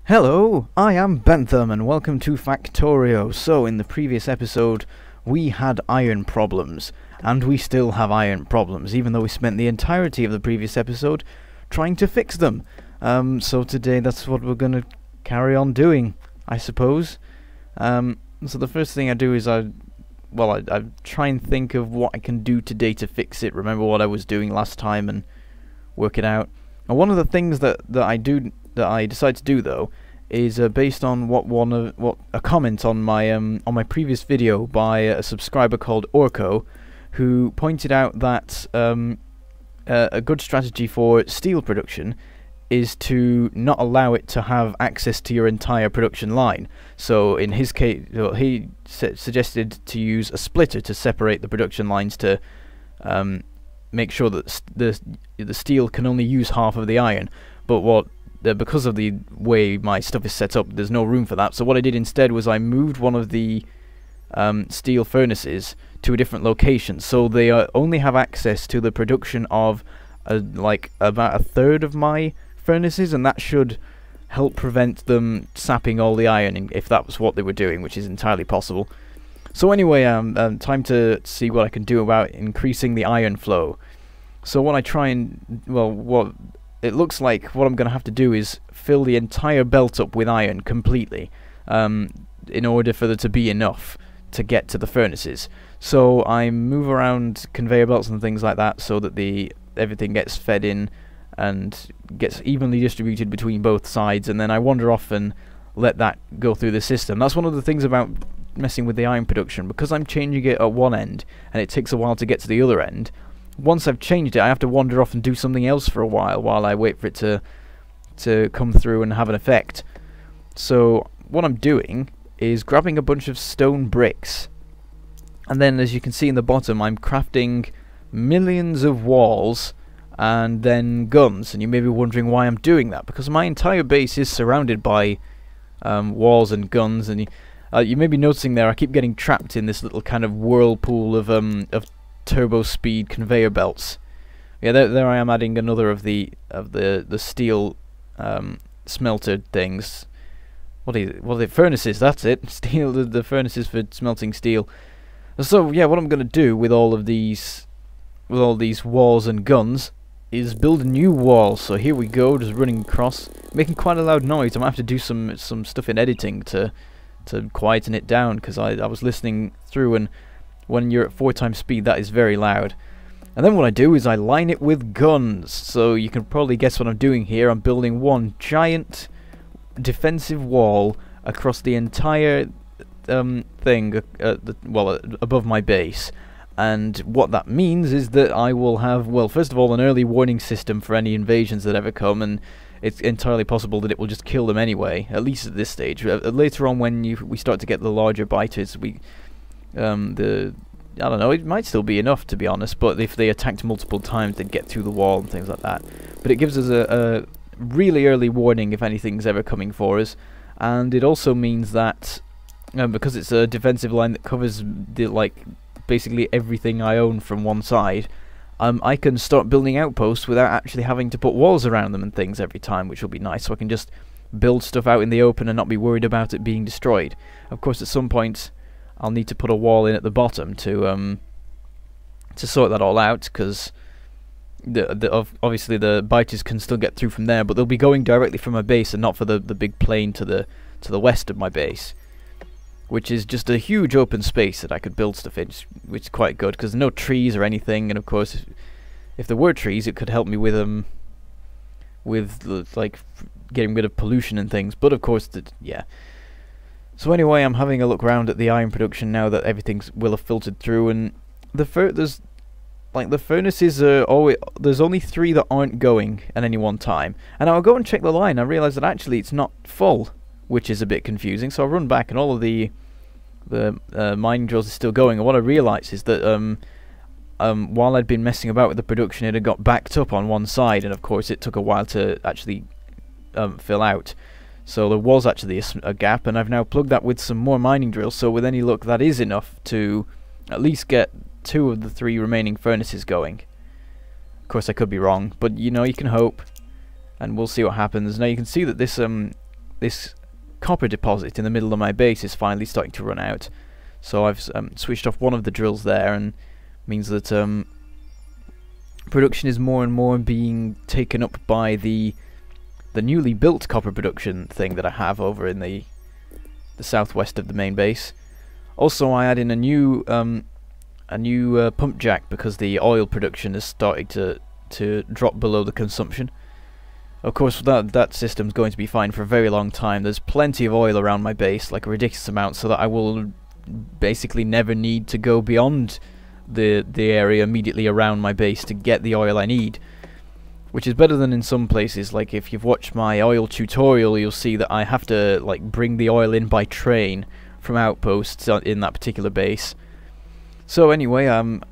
Hello, I am Bentham and welcome to Factorio. So in the previous episode we had iron problems, and we still have iron problems, even though we spent the entirety of the previous episode trying to fix them. So today that's what we're going to carry on doing, I suppose. So the first thing I do is I try and think of what I can do today to fix it, remember what I was doing last time and work it out. And one of the things that I decide to do though is based on what a comment on my previous video by a subscriber called Orko, who pointed out that a good strategy for steel production is to not allow it to have access to your entire production line. So in his case, he suggested to use a splitter to separate the production lines to make sure that the steel can only use half of the iron. But because of the way my stuff is set up, there's no room for that. So what I did instead was I moved one of the steel furnaces to a different location, so they only have access to the production of like about a third of my furnaces, and that should help prevent them sapping all the iron if that was what they were doing, which is entirely possible. So anyway, time to see what I can do about increasing the iron flow. So what I try and, what it looks like what I'm going to have to do is fill the entire belt up with iron completely, in order for there to be enough to get to the furnaces. So I move around conveyor belts and things like that so that everything gets fed in and gets evenly distributed between both sides, and then I wander off and let that go through the system. That's one of the things about messing with the iron production, because I'm changing it at one end and it takes a while to get to the other end. Once I've changed it, I have to wander off and do something else for a while I wait for it to come through and have an effect. So what I'm doing is grabbing a bunch of stone bricks, and then as you can see in the bottom, I'm crafting millions of walls and then guns. And you may be wondering why I'm doing that, because my entire base is surrounded by walls and guns, and you may be noticing there I keep getting trapped in this little kind of whirlpool of turbo speed conveyor belts. Yeah, there I am adding another of the steel smelter things. What are they? Furnaces, that's it. Steel, the furnaces for smelting steel. So yeah, what I'm gonna do with all these walls and guns is build a new wall. So here we go, just running across, making quite a loud noise. I might have to do some stuff in editing to quieten it down, because I was listening through, and when you're at 4 times speed, that is very loud. And then what I do is I line it with guns. So you can probably guess what I'm doing here. I'm building one giant defensive wall across the entire thing, above my base. And what that means is that I will have, well, first of all, an early warning system for any invasions that ever come, and it's entirely possible that it will just kill them anyway, at least at this stage. Later on, when we start to get the larger biters, I don't know, it might still be enough, to be honest, but if they attacked multiple times, they'd get through the wall and things like that. But it gives us a really early warning if anything's ever coming for us, and it also means that because it's a defensive line that covers basically everything I own from one side, I can start building outposts without actually having to put walls around them and things every time, which will be nice. So I can just build stuff out in the open and not be worried about it being destroyed. Of course, at some point I'll need to put a wall in at the bottom to sort that all out, because obviously the biters can still get through from there, but they'll be going directly from my base and not for the big plain to the west of my base, which is just a huge open space that I could build stuff in, which is quite good, because there's no trees or anything. And of course, if there were trees, it could help me with like getting rid of pollution and things. But of course, yeah. So anyway, I'm having a look around at the iron production now that everything's will have filtered through, and the furnaces are always, there's only 3 that aren't going at any one time. And I'll go and check the line. I realise that actually it's not full, which is a bit confusing. So I'll run back, and all of the mining drills are still going. And what I realise is that while I'd been messing about with the production, it had got backed up on one side, and of course it took a while to actually fill out. So there was actually a gap, and I've now plugged that with some more mining drills, so with any luck that is enough to at least get 2 of the 3 remaining furnaces going. Of course I could be wrong, but you know, you can hope, and we'll see what happens. Now you can see that this this copper deposit in the middle of my base is finally starting to run out. So I've switched off one of the drills there, and means that production is more and more being taken up by the newly built copper production thing that I have over in the southwest of the main base. Also, I add in a new pump jack because the oil production is starting to drop below the consumption. Of course, that system's going to be fine for a very long time. There's plenty of oil around my base, like a ridiculous amount, so that I will basically never need to go beyond the area immediately around my base to get the oil I need. Which is better than in some places. Like if you've watched my oil tutorial, you'll see that I have to like bring the oil in by train from outposts in that particular base. So anyway,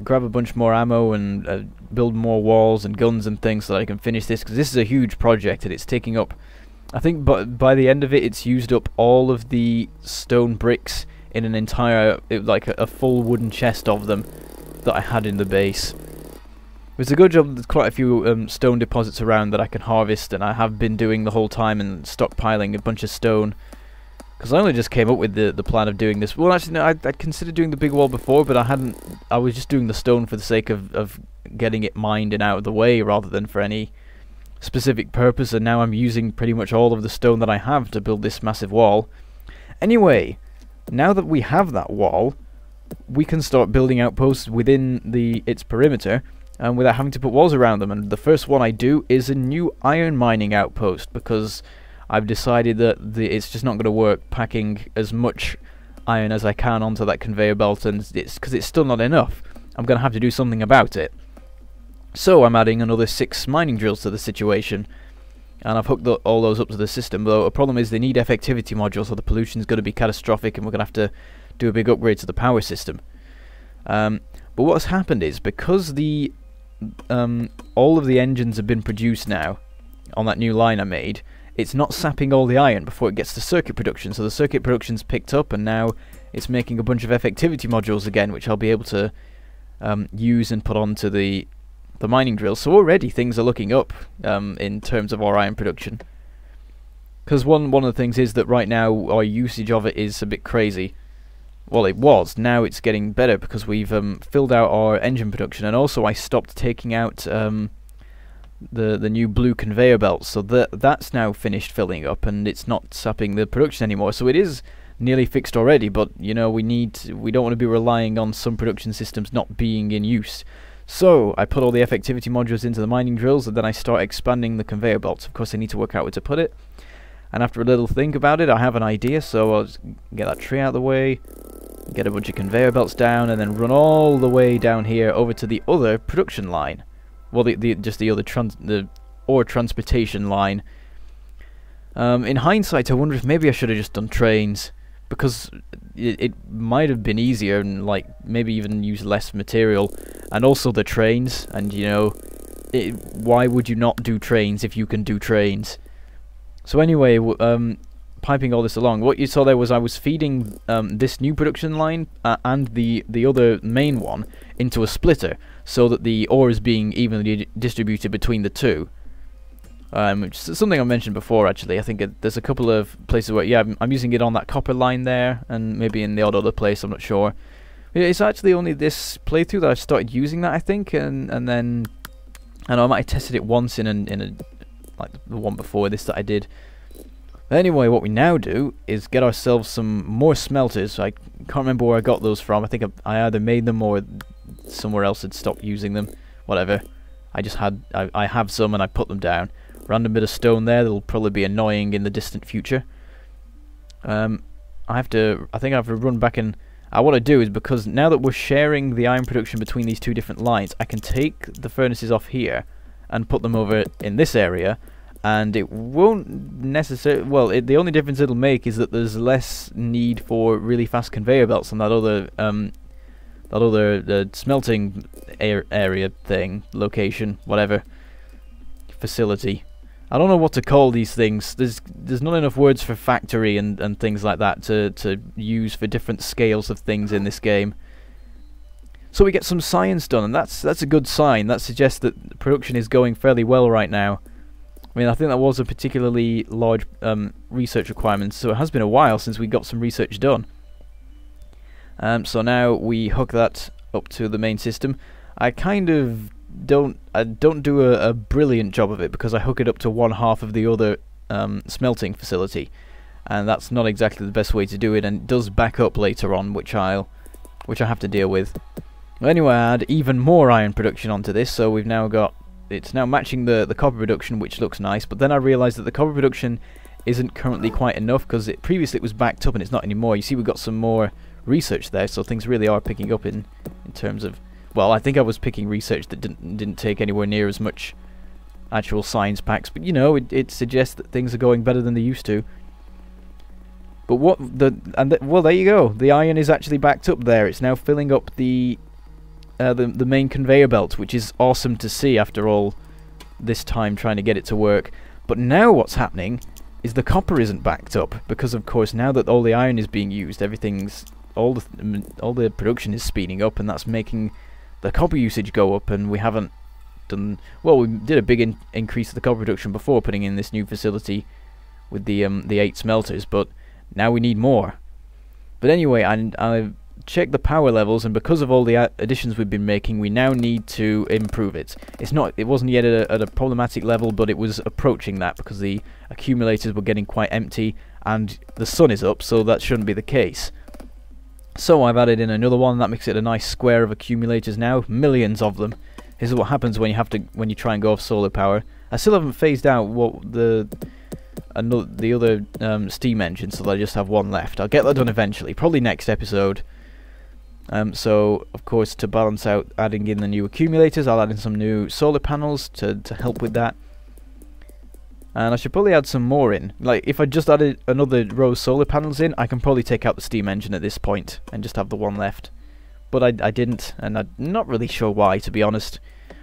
grab a bunch more ammo and build more walls and guns and things so that I can finish this, because this is a huge project and it's taking up, I think by the end of it, it's used up all of the stone bricks in an entire, like a full wooden chest of them that I had in the base. It's a good job there's quite a few stone deposits around that I can harvest, and I have been doing the whole time and stockpiling a bunch of stone. Because I only just came up with the plan of doing this. Well, actually, no, I'd considered doing the big wall before, but I was just doing the stone for the sake of getting it mined and out of the way, rather than for any specific purpose, and now I'm using pretty much all of the stone that I have to build this massive wall. Anyway, now that we have that wall, we can start building outposts within its perimeter, without having to put walls around them. And the first one I do is a new iron mining outpost, because I've decided that it's just not going to work packing as much iron as I can onto that conveyor belt, and because it's still not enough. I'm going to have to do something about it. So I'm adding another 6 mining drills to the situation, and I've hooked all those up to the system, though a problem is they need effectivity modules, so the pollution is going to be catastrophic, and we're going to have to do a big upgrade to the power system. But what's happened is, because all of the engines have been produced now on that new line I made, it's not sapping all the iron before it gets to circuit production, so the circuit production's picked up, and now it's making a bunch of effectivity modules again, which I'll be able to use and put onto the mining drills. So already things are looking up in terms of our iron production, because one of the things is that right now our usage of it is a bit crazy. Well, it was. Now it's getting better because we've filled out our engine production, and also I stopped taking out the new blue conveyor belts, so that's now finished filling up, and it's not sapping the production anymore. So it is nearly fixed already, but you know, we don't want to be relying on some production systems not being in use. So I put all the effectivity modules into the mining drills, and then I start expanding the conveyor belts. Of course, I need to work out where to put it, and after a little think about it, I have an idea. So I'll just get that tree out of the way, get a bunch of conveyor belts down, and then run all the way down here over to the other production line. Well, the ore transportation line. In hindsight, I wonder if maybe I should have just done trains, because it might have been easier, and like maybe even use less material, and also the trains. And you know, why would you not do trains if you can do trains? So anyway, piping all this along, what you saw there was I was feeding this new production line and the other main one into a splitter, so that the ore is being evenly distributed between the two. Which is something I mentioned before, actually. I think there's a couple of places where, yeah, I'm using it on that copper line there, and maybe in the odd other place, I'm not sure. It's actually only this playthrough that I've started using that, I think, and then I know I might have tested it once in a like the one before this that I did. Anyway, what we now do is get ourselves some more smelters. I can't remember where I got those from. I think I either made them or somewhere else had stopped using them. Whatever. I have some and I put them down. Random bit of stone there that'll probably be annoying in the distant future. I think I have to run back, and what I do is, because now that we're sharing the iron production between these two different lines, I can take the furnaces off here and put them over in this area, and it won't necessarily, well, the only difference it'll make is that there's less need for really fast conveyor belts on that other smelting area thing, location, whatever, facility. I don't know what to call these things. There's not enough words for factory and things like that to use for different scales of things in this game. So we get some science done, and that's a good sign. That suggests that production is going fairly well right now. I mean, I think that was a particularly large research requirement, so it has been a while since we got some research done. So now we hook that up to the main system. I kind of don't do a brilliant job of it, because I hook it up to one half of the other smelting facility, and that's not exactly the best way to do it, and it does back up later on, which I have to deal with. Well, anyway, I add even more iron production onto this, so we've now got, it's now matching the copper production, which looks nice, but then I realised that the copper production isn't currently quite enough, because previously it was backed up and it's not anymore. You see, we've got some more research there, so things really are picking up in terms of, well, I think I was picking research that didn't take anywhere near as much actual science packs, but you know, it suggests that things are going better than they used to. But well, there you go. The iron is actually backed up there. It's now filling up the main conveyor belt, which is awesome to see after all this time trying to get it to work. But now what's happening is the copper isn't backed up, because of course now that all the iron is being used, all the production is speeding up, and that's making the copper usage go up. And we haven't done well. We did a big increase of the copper production before putting in this new facility with the 8 smelters, but now we need more. But anyway, I checked the power levels, and because of all the additions we've been making, we now need to improve it. It wasn't yet at a problematic level, but it was approaching that, because the accumulators were getting quite empty, and the sun is up, so that shouldn't be the case. So I've added in another one. That makes it a nice square of accumulators now, millions of them. This is what happens when you try and go off solar power. I still haven't phased out what the other steam engine, so that I just have one left. I'll get that done eventually, probably next episode. So of course, to balance out adding in the new accumulators, I'll add in some new solar panels to help with that. And I should probably add some more in. Like, if I just added another row of solar panels in, I can probably take out the steam engine at this point and just have the one left. But I didn't, and I'm not really sure why, to be honest.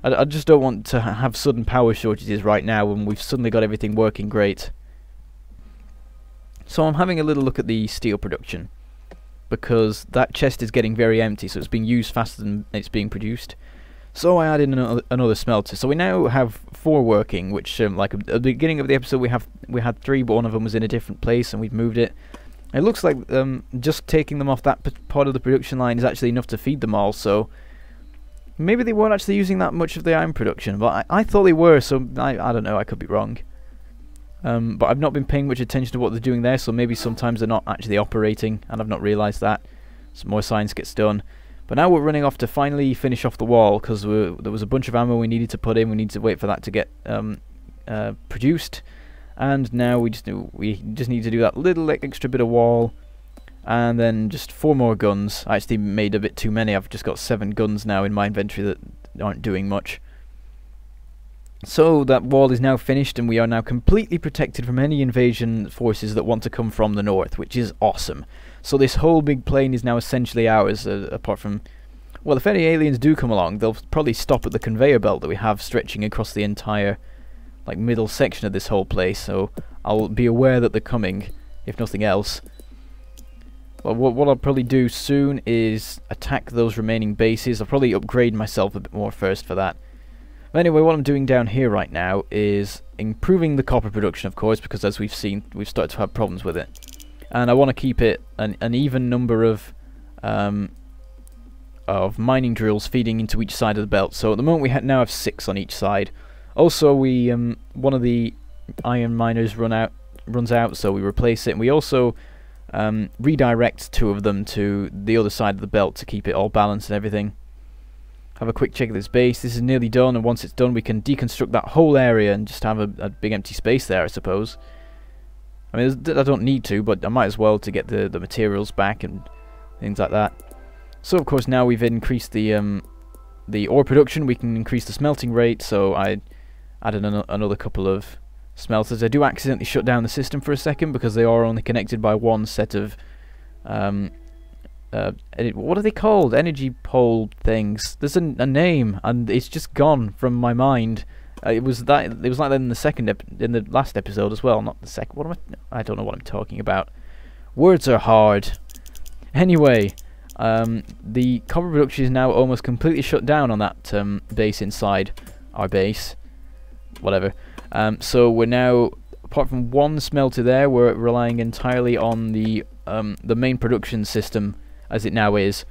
I just don't want to have sudden power shortages right now when we've suddenly got everything working great. So I'm having a little look at the steel production, because that chest is getting very empty, so it's being used faster than it's being produced. So I added another smelter. So we now have 4 working, which like at the beginning of the episode we had 3, but one of them was in a different place and we've moved it. It looks like just taking them off that part of the production line is actually enough to feed them all, so maybe they weren't actually using that much of the iron production, but I thought they were, so I don't know, I could be wrong. But I've not been paying much attention to what they're doing there, so maybe sometimes they're not actually operating, and I've not realised that. Some more science gets done. But now we're running off to finally finish off the wall, because there was a bunch of ammo we needed to put in. We need to wait for that to get produced, and now we just need to do that little extra bit of wall, and then just 4 more guns. I actually made a bit too many. I've just got 7 guns now in my inventory that aren't doing much. So that wall is now finished, and we are now completely protected from any invasion forces that want to come from the north, which is awesome. So this whole big plain is now essentially ours, apart from, well, if any aliens do come along, they'll probably stop at the conveyor belt that we have stretching across the entire, like, middle section of this whole place, so I'll be aware that they're coming, if nothing else. Well, what I'll probably do soon is attack those remaining bases. I'll probably upgrade myself a bit more first for that. But anyway, what I'm doing down here right now is improving the copper production, of course, because as we've seen, we've started to have problems with it. And I want to keep it an even number of mining drills feeding into each side of the belt. So at the moment we now have 6 on each side. Also, one of the iron miners runs out, so we replace it, and we also redirect 2 of them to the other side of the belt to keep it all balanced and everything. Have a quick check of this base. This is nearly done, and once it's done we can deconstruct that whole area and just have a big empty space there, I suppose. I mean, I don't need to, but I might as well to get the materials back and things like that. So of course now we've increased the ore production, we can increase the smelting rate, so I added another couple of smelters. I do accidentally shut down the system for a second because they are only connected by one set of what are they called? Energy pole things. There's a name, and it's just gone from my mind. It was like that in the last episode as well, not the second. What am I don't know what I'm talking about. Words are hard. Anyway, the copper production is now almost completely shut down on that base inside our base. Whatever. So we're now, apart from one smelter there, we're relying entirely on the main production system as it now is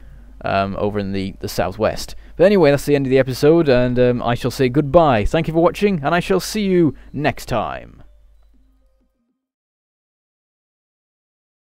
over in the southwest. But anyway, that's the end of the episode, and I shall say goodbye. Thank you for watching, and I shall see you next time.